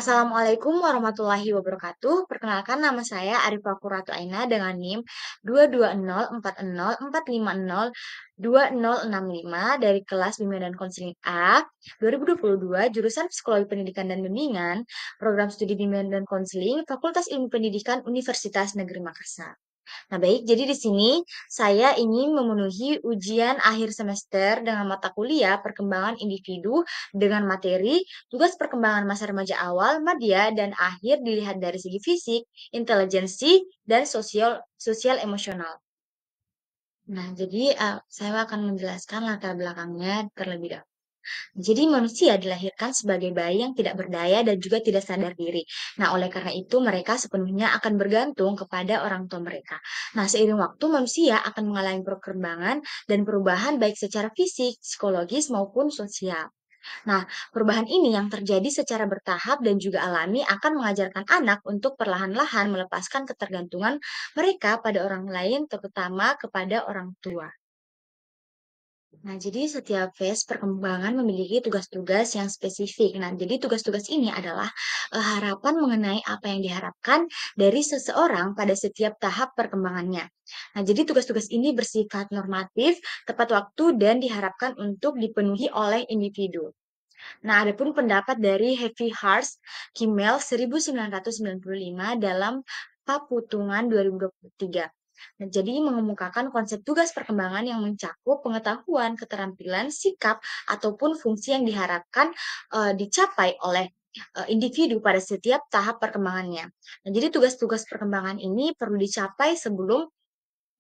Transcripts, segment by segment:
Assalamualaikum warahmatullahi wabarakatuh. Perkenalkan nama saya Arifah Qurratu Aina dengan NIM 22040402065 dari kelas Bimbingan dan Konseling A 2022 jurusan Psikologi Pendidikan dan Bimbingan, Program Studi Bimbingan dan Konseling, Fakultas Ilmu Pendidikan Universitas Negeri Makassar. Nah, baik, jadi di sini saya ingin memenuhi ujian akhir semester dengan mata kuliah perkembangan individu dengan materi tugas perkembangan masa remaja awal, media, dan akhir dilihat dari segi fisik, intelijensi, dan sosial sosial emosional. Nah, jadi saya akan menjelaskan latar belakangnya terlebih dahulu. Jadi manusia dilahirkan sebagai bayi yang tidak berdaya dan juga tidak sadar diri. Nah, oleh karena itu mereka sepenuhnya akan bergantung kepada orang tua mereka. Nah, seiring waktu manusia akan mengalami perkembangan dan perubahan baik secara fisik, psikologis maupun sosial. Nah, perubahan ini yang terjadi secara bertahap dan juga alami akan mengajarkan anak untuk perlahan-lahan melepaskan ketergantungan mereka pada orang lain, terutama kepada orang tua. Nah, jadi setiap fase perkembangan memiliki tugas-tugas yang spesifik. Nah, jadi tugas-tugas ini adalah harapan mengenai apa yang diharapkan dari seseorang pada setiap tahap perkembangannya. Nah, jadi tugas-tugas ini bersifat normatif, tepat waktu, dan diharapkan untuk dipenuhi oleh individu. Nah, adapun pendapat dari Heavy Hearts Kimmel 1995 dalam Paputungan 2023. Nah, jadi mengemukakan konsep tugas perkembangan yang mencakup pengetahuan, keterampilan, sikap, ataupun fungsi yang diharapkan dicapai oleh individu pada setiap tahap perkembangannya. Nah, jadi tugas-tugas perkembangan ini perlu dicapai sebelum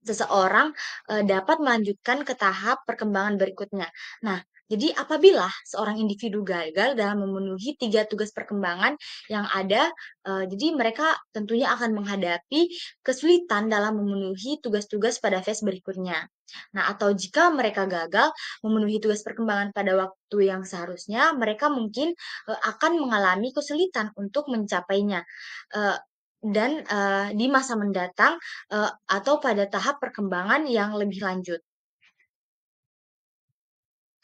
seseorang dapat melanjutkan ke tahap perkembangan berikutnya. Nah, jadi apabila seorang individu gagal dalam memenuhi 3 tugas perkembangan yang ada, jadi mereka tentunya akan menghadapi kesulitan dalam memenuhi tugas-tugas pada fase berikutnya. Nah, atau jika mereka gagal memenuhi tugas perkembangan pada waktu yang seharusnya, mereka mungkin, akan mengalami kesulitan untuk mencapainya, eee, dan, di masa mendatang atau pada tahap perkembangan yang lebih lanjut.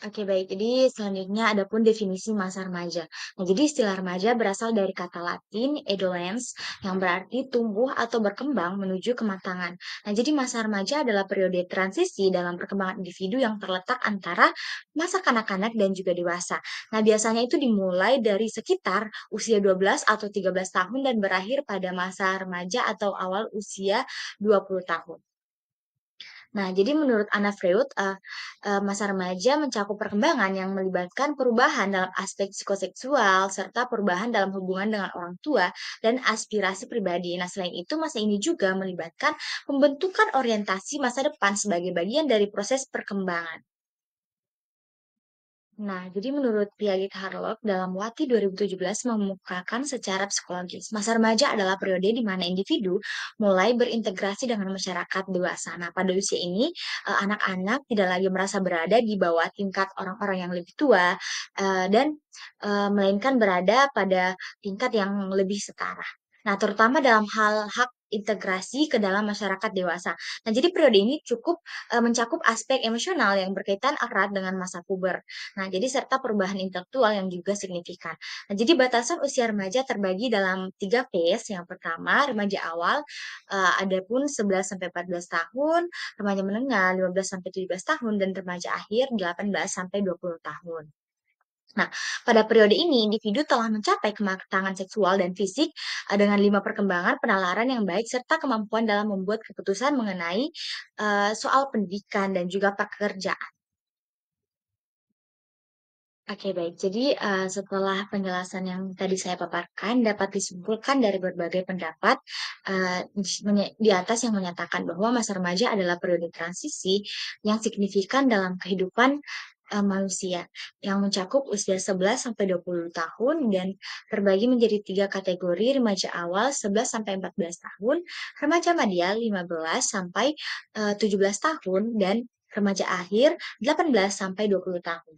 Oke, baik. Jadi selanjutnya ada pun definisi masa remaja. Nah, jadi istilah remaja berasal dari kata Latin adolescens yang berarti tumbuh atau berkembang menuju kematangan. Nah, jadi masa remaja adalah periode transisi dalam perkembangan individu yang terletak antara masa kanak-kanak dan juga dewasa. Nah, biasanya itu dimulai dari sekitar usia 12 atau 13 tahun dan berakhir pada masa remaja atau awal usia 20 tahun. Nah, jadi menurut Anna Freud, masa remaja mencakup perkembangan yang melibatkan perubahan dalam aspek psikoseksual, serta perubahan dalam hubungan dengan orang tua dan aspirasi pribadi. Nah, selain itu, masa ini juga melibatkan pembentukan orientasi masa depan sebagai bagian dari proses perkembangan. Nah, jadi menurut Piaget Harlock dalam Wati 2017 mengemukakan secara psikologis, masa remaja adalah periode di mana individu mulai berintegrasi dengan masyarakat dewasa. Nah, pada usia ini, anak-anak tidak lagi merasa berada di bawah tingkat orang-orang yang lebih tua, dan melainkan berada pada tingkat yang lebih setara. Nah, terutama dalam hal hak integrasi ke dalam masyarakat dewasa. Nah, jadi periode ini cukup mencakup aspek emosional yang berkaitan erat dengan masa puber. Nah, jadi serta perubahan intelektual yang juga signifikan. Nah, jadi batasan usia remaja terbagi dalam 3 phase. Yang pertama, remaja awal, ada pun 11 sampai 14 tahun, remaja menengah 15 sampai 17 tahun, dan remaja akhir 18 sampai 20 tahun. Nah, pada periode ini individu telah mencapai kematangan seksual dan fisik dengan 5 perkembangan penalaran yang baik serta kemampuan dalam membuat keputusan mengenai soal pendidikan dan juga pekerjaan. Oke, baik. Jadi, setelah penjelasan yang tadi saya paparkan, dapat disimpulkan dari berbagai pendapat, di atas yang menyatakan bahwa masa remaja adalah periode transisi yang signifikan dalam kehidupan, manusia, yang mencakup usia 11 sampai 20 tahun dan terbagi menjadi 3 kategori: remaja awal 11 sampai 14 tahun, remaja madya 15 sampai, 17 tahun, dan remaja akhir 18 sampai 20 tahun.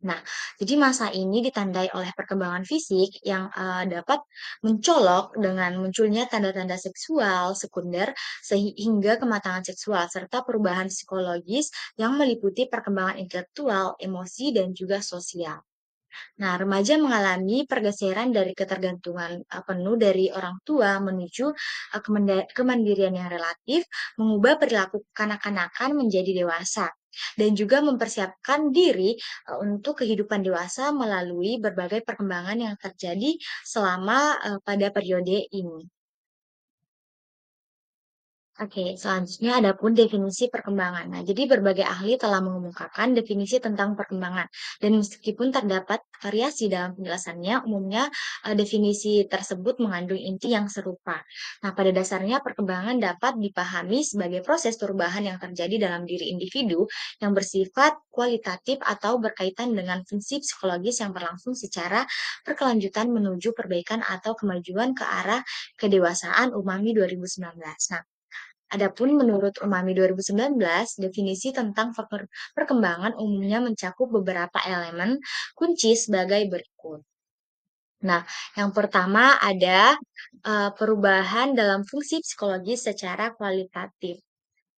Nah, jadi masa ini ditandai oleh perkembangan fisik yang, dapat mencolok dengan munculnya tanda-tanda seksual sekunder sehingga kematangan seksual, serta perubahan psikologis yang meliputi perkembangan intelektual, emosi, dan juga sosial. Nah, remaja mengalami pergeseran dari ketergantungan penuh dari orang tua menuju kemandirian yang relatif, mengubah perilaku kanak-kanakan menjadi dewasa, dan juga mempersiapkan diri untuk kehidupan dewasa melalui berbagai perkembangan yang terjadi selama pada periode ini. Oke, selanjutnya ada pun definisi perkembangan. Nah, jadi berbagai ahli telah mengemukakan definisi tentang perkembangan. Dan meskipun terdapat variasi dalam penjelasannya, umumnya definisi tersebut mengandung inti yang serupa. Nah, pada dasarnya perkembangan dapat dipahami sebagai proses perubahan yang terjadi dalam diri individu yang bersifat kualitatif atau berkaitan dengan fungsi psikologis yang berlangsung secara berkelanjutan menuju perbaikan atau kemajuan ke arah kedewasaan UMAMI 2019. Nah, adapun menurut Umami 2019, definisi tentang faktor perkembangan umumnya mencakup beberapa elemen kunci sebagai berikut. Nah, yang pertama ada perubahan dalam fungsi psikologis secara kualitatif.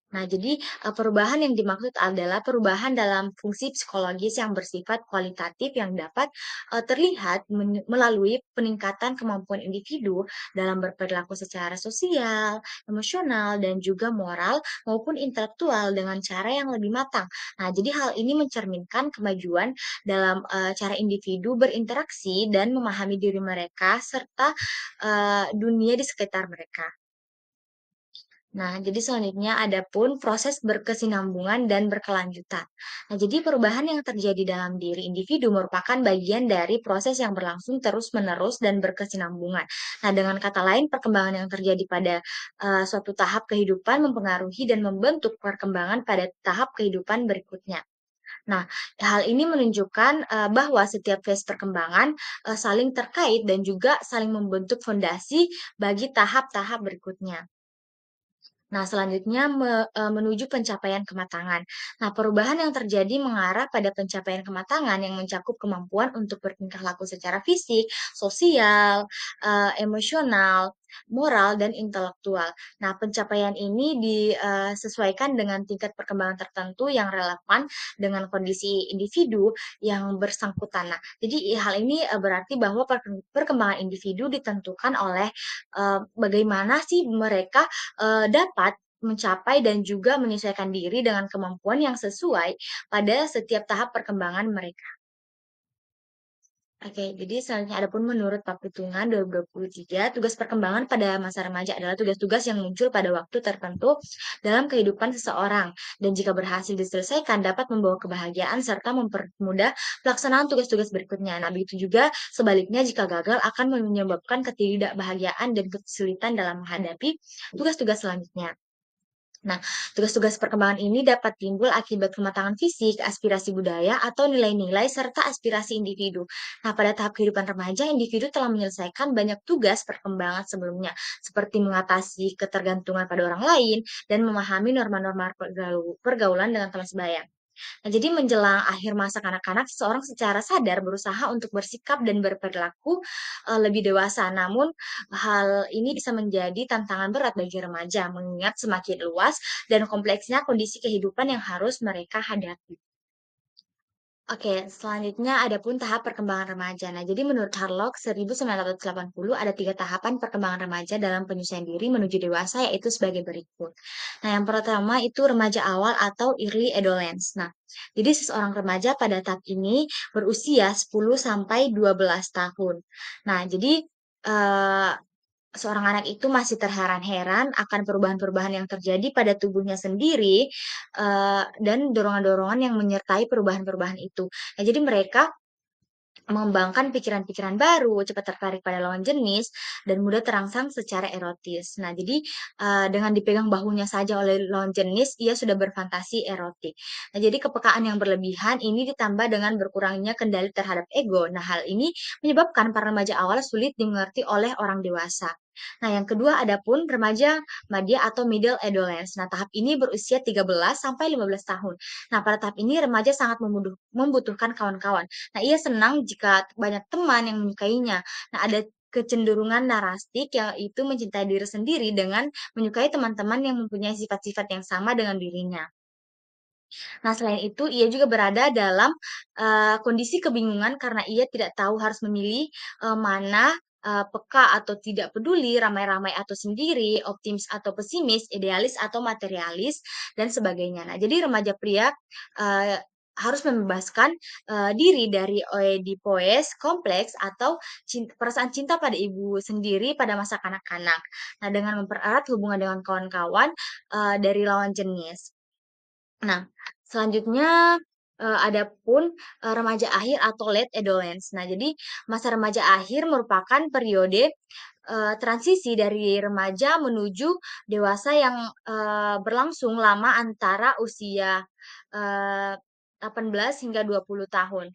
Nah, jadi, perubahan yang dimaksud adalah perubahan dalam fungsi psikologis yang bersifat kualitatif yang dapat, terlihat melalui peningkatan kemampuan individu dalam berperilaku secara sosial, emosional, dan juga moral maupun intelektual dengan cara yang lebih matang. Nah, jadi hal ini mencerminkan kemajuan dalam, cara individu berinteraksi dan memahami diri mereka serta, dunia di sekitar mereka. Nah, jadi selanjutnya ada pun proses berkesinambungan dan berkelanjutan. Nah, jadi perubahan yang terjadi dalam diri individu merupakan bagian dari proses yang berlangsung terus-menerus dan berkesinambungan. Nah, dengan kata lain, perkembangan yang terjadi pada suatu tahap kehidupan mempengaruhi dan membentuk perkembangan pada tahap kehidupan berikutnya. Nah, hal ini menunjukkan bahwa setiap fase perkembangan saling terkait dan juga saling membentuk fondasi bagi tahap-tahap berikutnya. Nah, selanjutnya menuju pencapaian kematangan. Nah, perubahan yang terjadi mengarah pada pencapaian kematangan yang mencakup kemampuan untuk bertingkah laku secara fisik, sosial, emosional, moral, dan intelektual. Nah, pencapaian ini disesuaikan dengan tingkat perkembangan tertentu yang relevan dengan kondisi individu yang bersangkutan. Nah, jadi hal ini berarti bahwa perkembangan individu ditentukan oleh bagaimana sih mereka dapat mencapai dan juga menyesuaikan diri dengan kemampuan yang sesuai pada setiap tahap perkembangan mereka. Oke, jadi selanjutnya adapun menurut Pakutungan 2023, tugas perkembangan pada masa remaja adalah tugas-tugas yang muncul pada waktu tertentu dalam kehidupan seseorang dan jika berhasil diselesaikan dapat membawa kebahagiaan serta mempermudah pelaksanaan tugas-tugas berikutnya. Nah, begitu juga sebaliknya jika gagal akan menyebabkan ketidakbahagiaan dan kesulitan dalam menghadapi tugas-tugas selanjutnya. Nah, tugas-tugas perkembangan ini dapat timbul akibat kematangan fisik, aspirasi budaya, atau nilai-nilai serta aspirasi individu. Nah, pada tahap kehidupan remaja, individu telah menyelesaikan banyak tugas perkembangan sebelumnya, seperti mengatasi ketergantungan pada orang lain dan memahami norma-norma pergaulan dengan teman sebaya. Nah, jadi menjelang akhir masa kanak-kanak, seseorang secara sadar berusaha untuk bersikap dan berperilaku lebih dewasa. Namun, hal ini bisa menjadi tantangan berat bagi remaja, mengingat semakin luas dan kompleksnya kondisi kehidupan yang harus mereka hadapi. Oke, selanjutnya ada pun tahap perkembangan remaja. Nah, jadi menurut Harlock 1980 ada 3 tahapan perkembangan remaja dalam penyesuaian diri menuju dewasa yaitu sebagai berikut. Nah, yang pertama itu remaja awal atau early adolescence. Nah, jadi seseorang remaja pada tahap ini berusia 10 sampai 12 tahun. Nah, jadi eh, seorang anak itu masih terheran-heran akan perubahan-perubahan yang terjadi pada tubuhnya sendiri, dan dorongan-dorongan yang menyertai perubahan-perubahan itu. Nah, jadi mereka mengembangkan pikiran-pikiran baru, cepat tertarik pada lawan jenis, dan mudah terangsang secara erotis. Nah, jadi, dengan dipegang bahunya saja oleh lawan jenis, ia sudah berfantasi erotik. Nah, jadi kepekaan yang berlebihan ini ditambah dengan berkurangnya kendali terhadap ego. Nah, hal ini menyebabkan para remaja awal sulit dimengerti oleh orang dewasa. Nah, yang kedua ada pun remaja madya atau middle adolescence. Nah, tahap ini berusia 13 sampai 15 tahun. Nah, pada tahap ini remaja sangat membutuhkan kawan-kawan. Nah, ia senang jika banyak teman yang menyukainya. Nah, ada kecenderungan narastik yaitu mencintai diri sendiri dengan menyukai teman-teman yang mempunyai sifat-sifat yang sama dengan dirinya. Nah, selain itu ia juga berada dalam, kondisi kebingungan karena ia tidak tahu harus memilih, mana, peka atau tidak peduli, ramai-ramai atau sendiri, optimis atau pesimis, idealis atau materialis, dan sebagainya. Nah, jadi remaja pria, eee, harus membebaskan, diri dari Oedipus kompleks atau perasaan cinta pada ibu sendiri pada masa kanak-kanak. Nah, dengan mempererat hubungan dengan kawan-kawan, dari lawan jenis. Nah, selanjutnya, ada pun, remaja akhir atau late adolescence. Nah, jadi masa remaja akhir merupakan periode, transisi dari remaja menuju dewasa yang, berlangsung lama antara usia, eee, 18 hingga 20 tahun.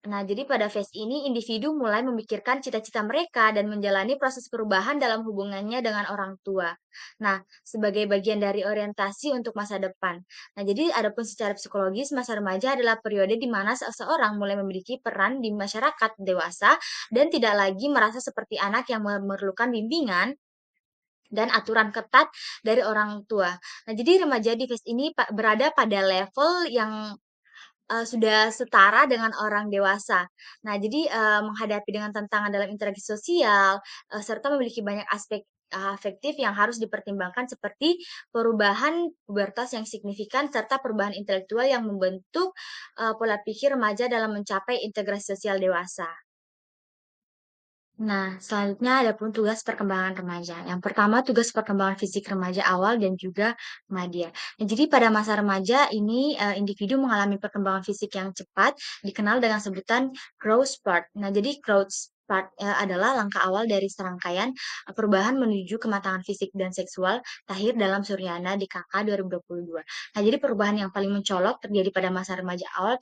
Nah, jadi pada phase ini individu mulai memikirkan cita-cita mereka dan menjalani proses perubahan dalam hubungannya dengan orang tua. Nah, sebagai bagian dari orientasi untuk masa depan. Nah, jadi adapun secara psikologis, masa remaja adalah periode di mana seseorang mulai memiliki peran di masyarakat dewasa dan tidak lagi merasa seperti anak yang memerlukan bimbingan dan aturan ketat dari orang tua. Nah, jadi remaja di phase ini berada pada level yang sudah setara dengan orang dewasa. Nah, jadi, menghadapi dengan tantangan dalam interaksi sosial, serta memiliki banyak aspek, afektif yang harus dipertimbangkan seperti perubahan pubertas yang signifikan serta perubahan intelektual yang membentuk, pola pikir remaja dalam mencapai integrasi sosial dewasa. Nah, selanjutnya ada pun tugas perkembangan remaja. Yang pertama, tugas perkembangan fisik remaja awal dan juga madya. Nah, jadi pada masa remaja ini, individu mengalami perkembangan fisik yang cepat, dikenal dengan sebutan growth spurt. Nah, jadi growth spurt, adalah langkah awal dari serangkaian, perubahan menuju kematangan fisik dan seksual lahir dalam Suryana di KK 2022. Nah, jadi perubahan yang paling mencolok terjadi pada masa remaja awal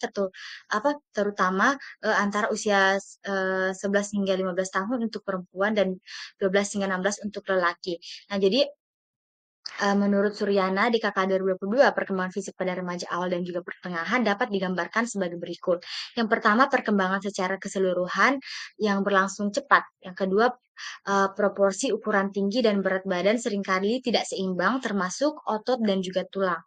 terutama antara usia 11 hingga 15 tahun untuk perempuan dan 12 hingga 16 untuk lelaki. Nah, jadi, menurut Suryana di KK 2022, perkembangan fisik pada remaja awal dan juga pertengahan dapat digambarkan sebagai berikut. Yang pertama, perkembangan secara keseluruhan yang berlangsung cepat. Yang kedua, proporsi ukuran tinggi dan berat badan seringkali tidak seimbang termasuk otot dan juga tulang.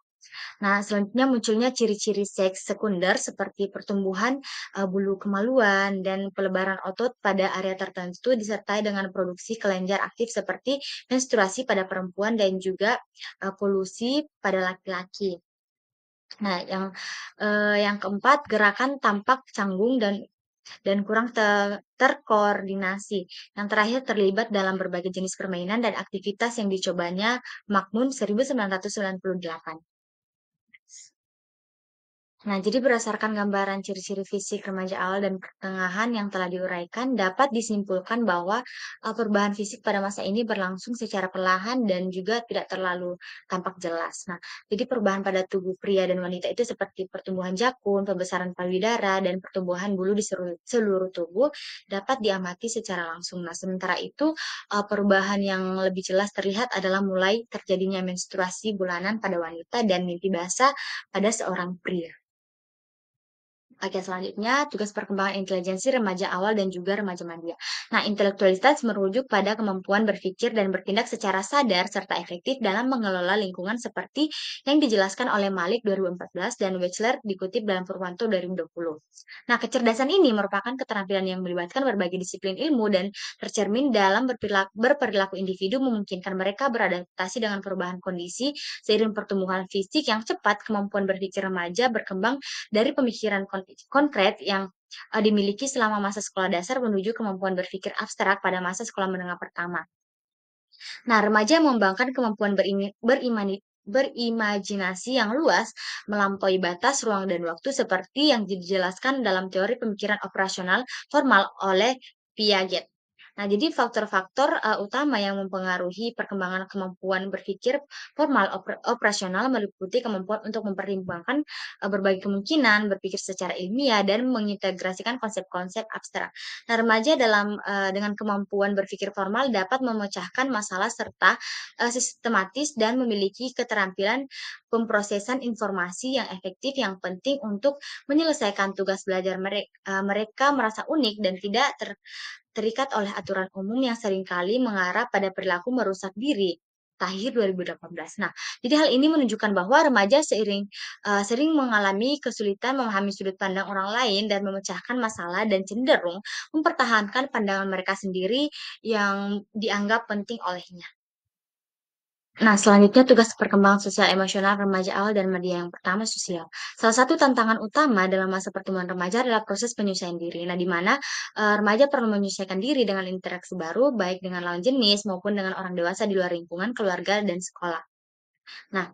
Nah, selanjutnya munculnya ciri-ciri seks sekunder seperti pertumbuhan, bulu kemaluan dan pelebaran otot pada area tertentu disertai dengan produksi kelenjar aktif seperti menstruasi pada perempuan dan juga, polusi pada laki-laki. Nah, yang keempat, gerakan tampak canggung dan kurang terkoordinasi. Yang terakhir, terlibat dalam berbagai jenis permainan dan aktivitas yang dicobanya Magnum 1998. Nah, jadi berdasarkan gambaran ciri-ciri fisik remaja awal dan pertengahan yang telah diuraikan, dapat disimpulkan bahwa perubahan fisik pada masa ini berlangsung secara perlahan dan juga tidak terlalu tampak jelas. Nah, jadi perubahan pada tubuh pria dan wanita itu seperti pertumbuhan jakun, pembesaran payudara, dan pertumbuhan bulu di seluruh tubuh dapat diamati secara langsung. Nah, sementara itu perubahan yang lebih jelas terlihat adalah mulai terjadinya menstruasi bulanan pada wanita dan mimpi basah pada seorang pria. Oke, selanjutnya tugas perkembangan intelijensi remaja awal dan juga remaja madya. Nah, intelektualitas merujuk pada kemampuan berpikir dan bertindak secara sadar serta efektif dalam mengelola lingkungan seperti yang dijelaskan oleh Malik 2014 dan Wechsler dikutip dalam Purwanto 2020. Nah, kecerdasan ini merupakan keterampilan yang melibatkan berbagai disiplin ilmu dan tercermin dalam berperilaku individu memungkinkan mereka beradaptasi dengan perubahan kondisi seiring pertumbuhan fisik yang cepat, kemampuan berpikir remaja berkembang dari pemikiran konkret yang, dimiliki selama masa sekolah dasar menuju kemampuan berpikir abstrak pada masa sekolah menengah pertama. Nah, remaja mengembangkan kemampuan berimajinasi yang luas melampaui batas ruang dan waktu seperti yang dijelaskan dalam teori pemikiran operasional formal oleh Piaget. Nah, jadi faktor-faktor, utama yang mempengaruhi perkembangan kemampuan berpikir formal operasional meliputi kemampuan untuk mempertimbangkan, berbagai kemungkinan, berpikir secara ilmiah, dan mengintegrasikan konsep-konsep abstrak. Nah, remaja dengan kemampuan berpikir formal dapat memecahkan masalah serta, sistematis dan memiliki keterampilan pemrosesan informasi yang efektif yang penting untuk menyelesaikan tugas belajar mereka merasa unik dan tidak terikat oleh aturan umum yang seringkali mengarah pada perilaku merusak diri. Tahir 2018. Nah, jadi hal ini menunjukkan bahwa remaja sering mengalami kesulitan memahami sudut pandang orang lain dan memecahkan masalah dan cenderung mempertahankan pandangan mereka sendiri yang dianggap penting olehnya. Nah, selanjutnya tugas perkembangan sosial emosional remaja awal dan media yang pertama sosial. Salah satu tantangan utama dalam masa pertumbuhan remaja adalah proses penyesuaian diri. Nah, di mana remaja perlu menyesuaikan diri dengan interaksi baru, baik dengan lawan jenis maupun dengan orang dewasa di luar lingkungan, keluarga, dan sekolah. Nah,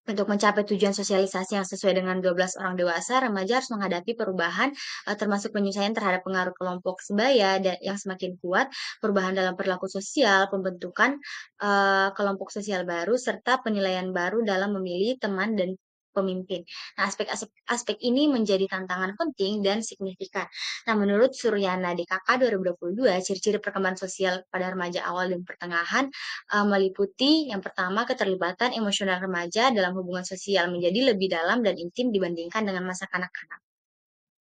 untuk mencapai tujuan sosialisasi yang sesuai dengan 12 orang dewasa, remaja harus menghadapi perubahan, termasuk penyesuaian terhadap pengaruh kelompok sebaya yang semakin kuat, perubahan dalam perilaku sosial, pembentukan kelompok sosial baru, serta penilaian baru dalam memilih teman dan pemimpin. Nah, aspek ini menjadi tantangan penting dan signifikan. Nah, menurut Suryana DKK 2022, ciri-ciri perkembangan sosial pada remaja awal dan pertengahan meliputi yang pertama keterlibatan emosional remaja dalam hubungan sosial menjadi lebih dalam dan intim dibandingkan dengan masa kanak-kanak.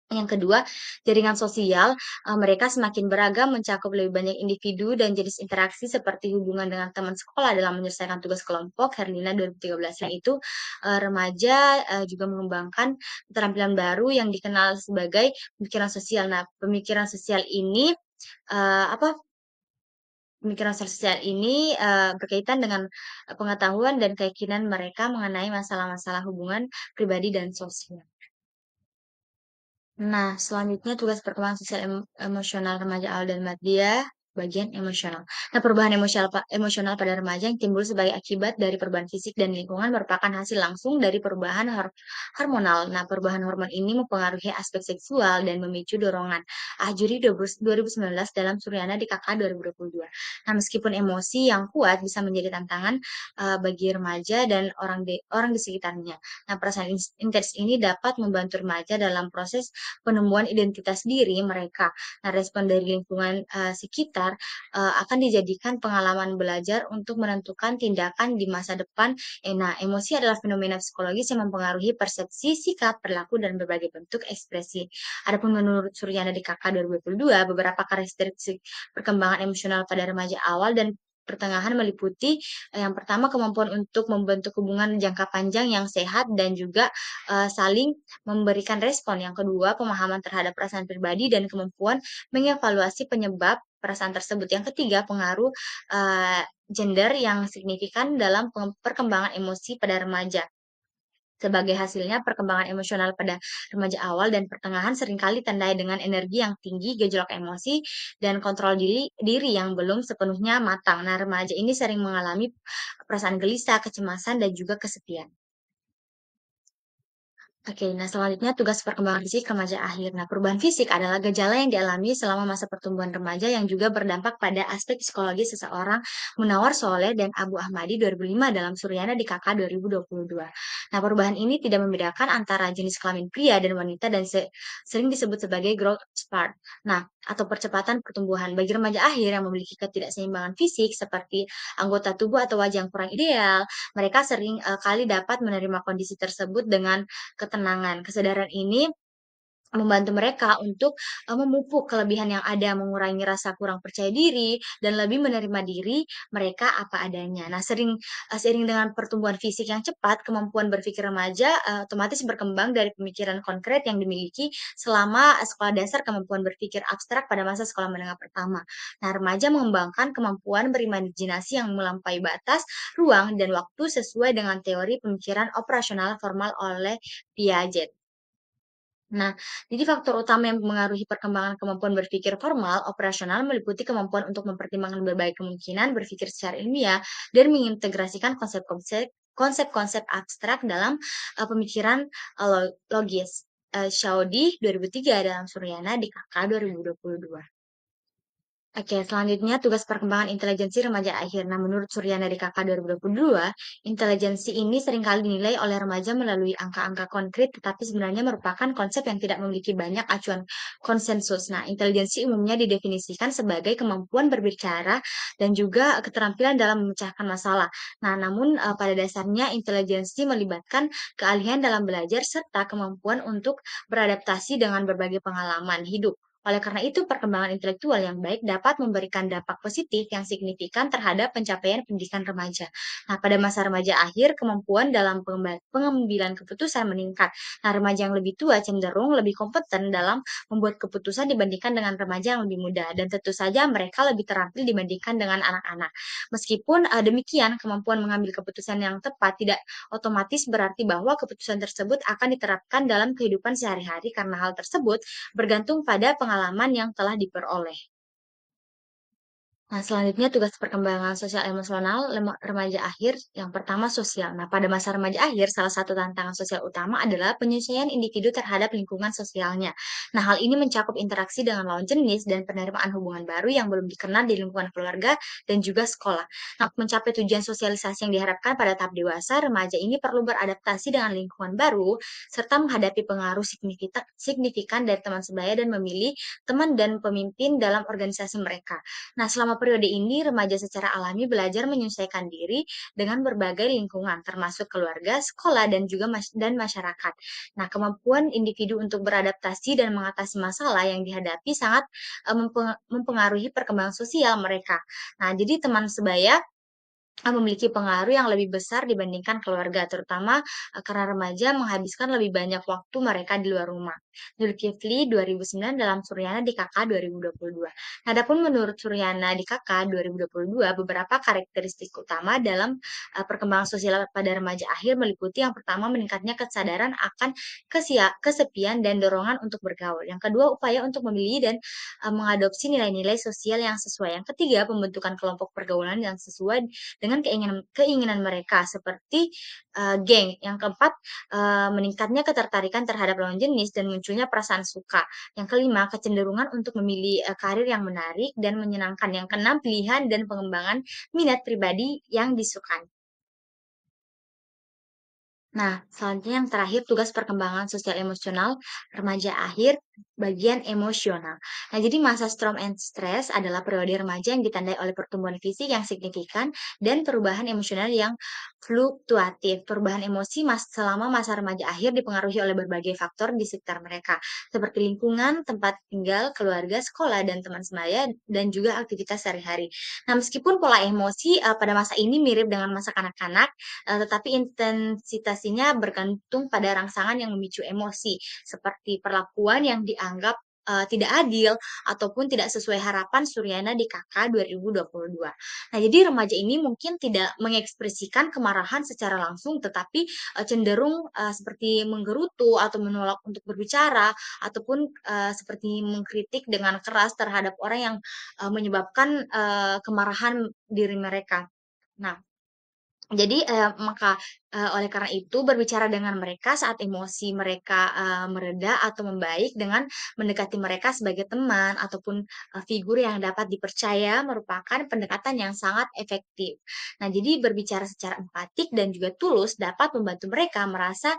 Yang kedua, jaringan sosial, mereka semakin beragam mencakup lebih banyak individu dan jenis interaksi seperti hubungan dengan teman sekolah dalam menyelesaikan tugas kelompok, Herlina 2013 yaitu, remaja, juga mengembangkan keterampilan baru yang dikenal sebagai pemikiran sosial. Nah, apa, pemikiran sosial ini, berkaitan dengan, pengetahuan dan keyakinan mereka mengenai masalah-masalah hubungan pribadi dan sosial. Nah, selanjutnya tugas perkembangan sosial emosional remaja awal dan media, bagian emosional. Nah, perubahan emosional pada remaja yang timbul sebagai akibat dari perubahan fisik dan lingkungan merupakan hasil langsung dari perubahan hormonal. Nah, perubahan hormon ini mempengaruhi aspek seksual dan memicu dorongan. Ajuri 2019 dalam Suryana di KK 2022. Nah, meskipun emosi yang kuat bisa menjadi tantangan bagi remaja dan orang di sekitarnya. Nah, perasaan intens ini dapat membantu remaja dalam proses penemuan identitas diri mereka. Nah, respon dari lingkungan, sekitar, akan dijadikan pengalaman belajar untuk menentukan tindakan di masa depan. Nah, emosi adalah fenomena psikologis yang mempengaruhi persepsi, sikap, perilaku, dan berbagai bentuk ekspresi. Adapun menurut Suryana di KK 2022, beberapa karakteristik perkembangan emosional pada remaja awal dan pertengahan meliputi, yang pertama kemampuan untuk membentuk hubungan jangka panjang yang sehat dan juga, saling memberikan respon. Yang kedua, pemahaman terhadap perasaan pribadi dan kemampuan mengevaluasi penyebab perasaan tersebut. Yang ketiga, pengaruh, gender yang signifikan dalam perkembangan emosi pada remaja. Sebagai hasilnya, perkembangan emosional pada remaja awal dan pertengahan seringkali ditandai dengan energi yang tinggi, gejolak emosi, dan kontrol diri yang belum sepenuhnya matang. Nah, remaja ini sering mengalami perasaan gelisah, kecemasan, dan juga kesepian. Oke, nah selanjutnya tugas perkembangan fisik remaja akhir. Nah, perubahan fisik adalah gejala yang dialami selama masa pertumbuhan remaja yang juga berdampak pada aspek psikologis seseorang. Munawar Soleh dan Abu Ahmadi 2005 dalam Suryana di KK 2022. Nah, perubahan ini tidak membedakan antara jenis kelamin pria dan wanita dan sering disebut sebagai growth spurt. Nah, atau percepatan pertumbuhan. Bagi remaja akhir yang memiliki ketidakseimbangan fisik seperti anggota tubuh atau wajah yang kurang ideal, mereka sering kali dapat menerima kondisi tersebut dengan ketenangan. Kesadaran ini membantu mereka untuk, memupuk kelebihan yang ada, mengurangi rasa kurang percaya diri, dan lebih menerima diri mereka apa adanya. Nah, seiring dengan pertumbuhan fisik yang cepat, kemampuan berpikir remaja, otomatis berkembang dari pemikiran konkret yang dimiliki selama sekolah dasar kemampuan berpikir abstrak pada masa sekolah menengah pertama. Nah, remaja mengembangkan kemampuan berimajinasi yang melampaui batas, ruang, dan waktu sesuai dengan teori pemikiran operasional formal oleh Piaget. Nah, jadi faktor utama yang mengaruhi perkembangan kemampuan berpikir formal, operasional meliputi kemampuan untuk mempertimbangkan berbagai kemungkinan, berpikir secara ilmiah, dan mengintegrasikan konsep-konsep abstrak dalam pemikiran logis. Shaudi 2003 dalam Suryana di KK 2022. Oke, selanjutnya tugas perkembangan intelijensi remaja akhir. Nah, menurut Suryana DKK 2022, intelijensi ini seringkali dinilai oleh remaja melalui angka-angka konkret, tetapi sebenarnya merupakan konsep yang tidak memiliki banyak acuan konsensus. Nah, intelijensi umumnya didefinisikan sebagai kemampuan berbicara dan juga keterampilan dalam memecahkan masalah. Nah, namun pada dasarnya intelijensi melibatkan keahlian dalam belajar serta kemampuan untuk beradaptasi dengan berbagai pengalaman hidup. Oleh karena itu, perkembangan intelektual yang baik dapat memberikan dampak positif yang signifikan terhadap pencapaian pendidikan remaja. Nah, pada masa remaja akhir, kemampuan dalam pengambilan keputusan meningkat. Nah, remaja yang lebih tua cenderung lebih kompeten dalam membuat keputusan dibandingkan dengan remaja yang lebih muda, dan tentu saja mereka lebih terampil dibandingkan dengan anak-anak. Meskipun demikian, kemampuan mengambil keputusan yang tepat tidak otomatis berarti bahwa keputusan tersebut akan diterapkan dalam kehidupan sehari-hari, karena hal tersebut bergantung pada pengalaman yang telah diperoleh. Nah, selanjutnya tugas perkembangan sosial emosional remaja akhir. Yang pertama, sosial. Nah, pada masa remaja akhir, salah satu tantangan sosial utama adalah penyesuaian individu terhadap lingkungan sosialnya. Nah, hal ini mencakup interaksi dengan lawan jenis dan penerimaan hubungan baru yang belum dikenal di lingkungan keluarga dan juga sekolah. Nah, untuk mencapai tujuan sosialisasi yang diharapkan pada tahap dewasa, remaja ini perlu beradaptasi dengan lingkungan baru serta menghadapi pengaruh signifikan dari teman sebaya dan memilih teman dan pemimpin dalam organisasi mereka. Nah, selama periode ini, remaja secara alami belajar menyesuaikan diri dengan berbagai lingkungan, termasuk keluarga, sekolah, dan juga masyarakat. Nah, kemampuan individu untuk beradaptasi dan mengatasi masalah yang dihadapi sangat mempengaruhi perkembangan sosial mereka. Nah, jadi teman sebaya memiliki pengaruh yang lebih besar dibandingkan keluarga, terutama, karena remaja menghabiskan lebih banyak waktu mereka di luar rumah. Zulkifli 2009 dalam Suryana di KK 2022. Nah, adapun menurut Suryana di KK 2022, beberapa karakteristik utama dalam, perkembangan sosial pada remaja akhir meliputi yang pertama, meningkatnya kesadaran akan kesepian dan dorongan untuk bergaul. Yang kedua, upaya untuk memilih dan, mengadopsi nilai-nilai sosial yang sesuai. Yang ketiga, pembentukan kelompok pergaulan yang sesuai dengan keinginan keinginan mereka seperti, geng. Yang keempat, meningkatnya ketertarikan terhadap lawan jenis dan munculnya perasaan suka. Yang kelima, kecenderungan untuk memilih, karir yang menarik dan menyenangkan. Yang keenam, pilihan dan pengembangan minat pribadi yang disukai. Nah, selanjutnya yang terakhir, tugas perkembangan sosial emosional remaja akhir, bagian emosional. Nah, jadi masa storm and stress adalah periode remaja yang ditandai oleh pertumbuhan fisik yang signifikan dan perubahan emosional yang fluktuatif. Perubahan emosi selama masa remaja akhir dipengaruhi oleh berbagai faktor di sekitar mereka, seperti lingkungan, tempat tinggal, keluarga, sekolah, dan teman sebaya, dan juga aktivitas sehari-hari. Nah, meskipun pola emosi pada masa ini mirip dengan masa kanak-kanak, tetapi intensitasnya bergantung pada rangsangan yang memicu emosi, seperti perlakuan yang dianggap, tidak adil ataupun tidak sesuai harapan Suryana di KK 2022. Nah, jadi remaja ini mungkin tidak mengekspresikan kemarahan secara langsung, tetapi, cenderung, seperti menggerutu atau menolak untuk berbicara, ataupun, seperti mengkritik dengan keras terhadap orang yang, menyebabkan, kemarahan diri mereka. Nah, jadi, oleh karena itu berbicara dengan mereka saat emosi mereka, mereda atau membaik dengan mendekati mereka sebagai teman ataupun, figur yang dapat dipercaya merupakan pendekatan yang sangat efektif. Nah, jadi berbicara secara empatik dan juga tulus dapat membantu mereka merasa,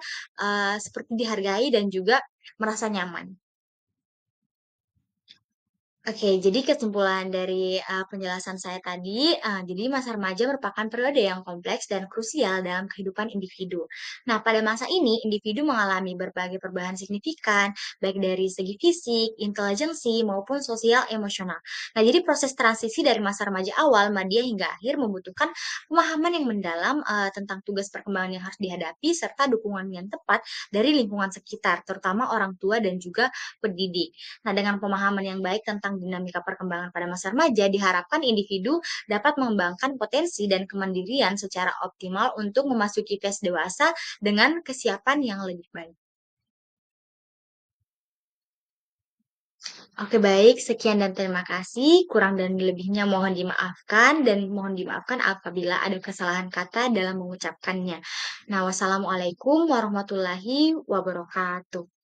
seperti dihargai dan juga merasa nyaman. Oke, jadi kesimpulan dari, penjelasan saya tadi, jadi masa remaja merupakan periode yang kompleks dan krusial dalam kehidupan individu. Nah, pada masa ini, individu mengalami berbagai perubahan signifikan, baik dari segi fisik, intelijensi, maupun sosial emosional. Nah, jadi proses transisi dari masa remaja awal, madya, hingga akhir membutuhkan pemahaman yang mendalam, tentang tugas perkembangan yang harus dihadapi, serta dukungan yang tepat dari lingkungan sekitar, terutama orang tua dan juga pendidik. Nah, dengan pemahaman yang baik tentang dinamika perkembangan pada masa remaja, diharapkan individu dapat mengembangkan potensi dan kemandirian secara optimal untuk memasuki fase dewasa dengan kesiapan yang lebih baik. Oke, baik, sekian dan terima kasih. Kurang dan lebihnya mohon dimaafkan dan mohon dimaafkan apabila ada kesalahan kata dalam mengucapkannya. Nah, wassalamualaikum warahmatullahi wabarakatuh.